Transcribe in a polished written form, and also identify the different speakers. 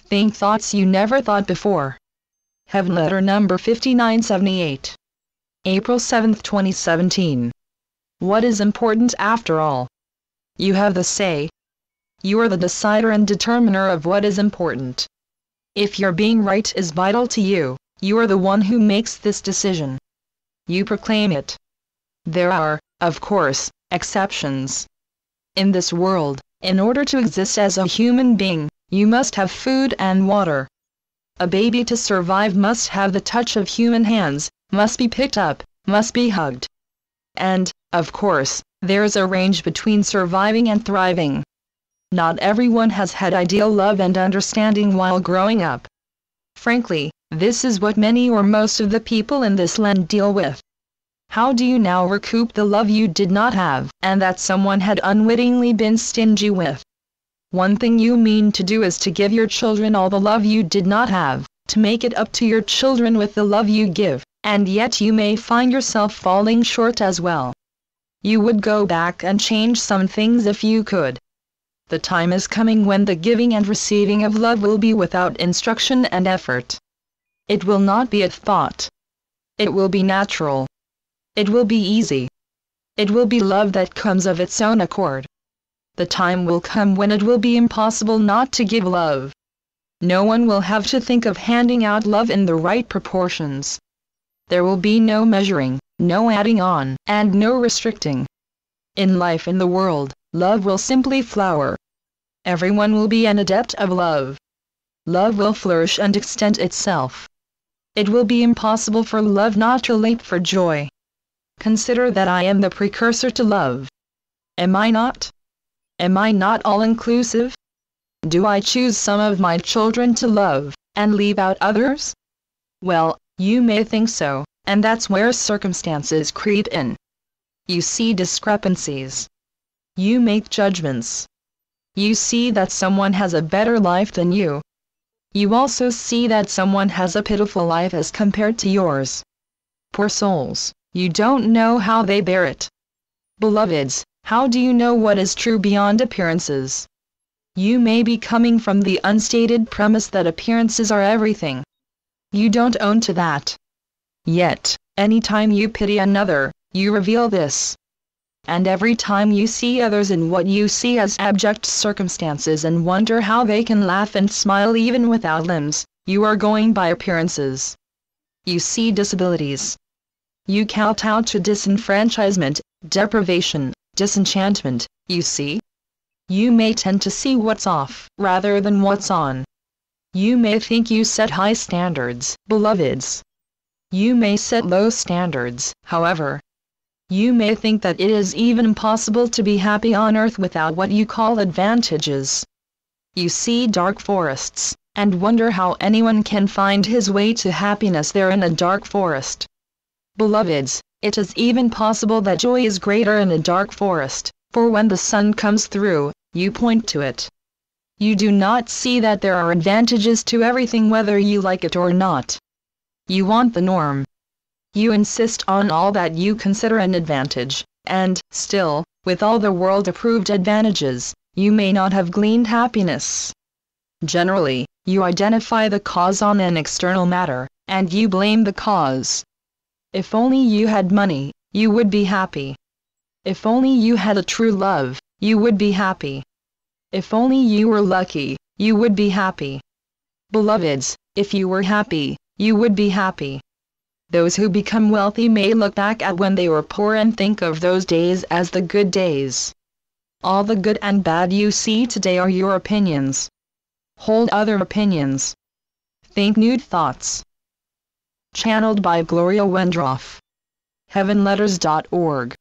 Speaker 1: Think thoughts you never thought before. Heavenletter number 5978. April 7, 2017. What is important after all? You have the say. You are the decider and determiner of what is important. If your being right is vital to you, you are the one who makes this decision. You proclaim it. There are, of course, exceptions. In this world, in order to exist as a human being, you must have food and water. A baby to survive must have the touch of human hands, must be picked up, must be hugged. And, of course, there's a range between surviving and thriving. Not everyone has had ideal love and understanding while growing up. Frankly, this is what many or most of the people in this land deal with. How do you now recoup the love you did not have, and that someone had unwittingly been stingy with? One thing you mean to do is to give your children all the love you did not have, to make it up to your children with the love you give, and yet you may find yourself falling short as well. You would go back and change some things if you could. The time is coming when the giving and receiving of love will be without instruction and effort. It will not be a thought. It will be natural. It will be easy. It will be love that comes of its own accord. The time will come when it will be impossible not to give love. No one will have to think of handing out love in the right proportions. There will be no measuring, no adding on, and no restricting. In life in the world, love will simply flower. Everyone will be an adept of love. Love will flourish and extend itself. It will be impossible for love not to leap for joy. Consider that I am the precursor to love. Am I not? Am I not all-inclusive? Do I choose some of my children to love, and leave out others? Well, you may think so, and that's where circumstances creep in. You see discrepancies. You make judgments. You see that someone has a better life than you. You also see that someone has a pitiful life as compared to yours. Poor souls, you don't know how they bear it. Beloveds, how do you know what is true beyond appearances? You may be coming from the unstated premise that appearances are everything. You don't own to that. Yet, anytime you pity another, you reveal this. And every time you see others in what you see as abject circumstances and wonder how they can laugh and smile even without limbs, you are going by appearances. You see disabilities. You kowtow to disenfranchisement, deprivation, disenchantment, you see? You may tend to see what's off, rather than what's on. You may think you set high standards, beloveds. You may set low standards, however. You may think that it is even possible to be happy on earth without what you call advantages. You see dark forests, and wonder how anyone can find his way to happiness there in a dark forest. Beloveds, it is even possible that joy is greater in a dark forest, for when the sun comes through, you point to it. You do not see that there are advantages to everything whether you like it or not. You want the norm. You insist on all that you consider an advantage, and, still, with all the world-approved advantages, you may not have gleaned happiness. Generally, you identify the cause on an external matter, and you blame the cause. If only you had money, you would be happy. If only you had a true love, you would be happy. If only you were lucky, you would be happy. Beloveds, if you were happy, you would be happy. Those who become wealthy may look back at when they were poor and think of those days as the good days. All the good and bad you see today are your opinions. Hold other opinions. Think new thoughts. Channeled by Gloria Wendroff. Heavenletters.org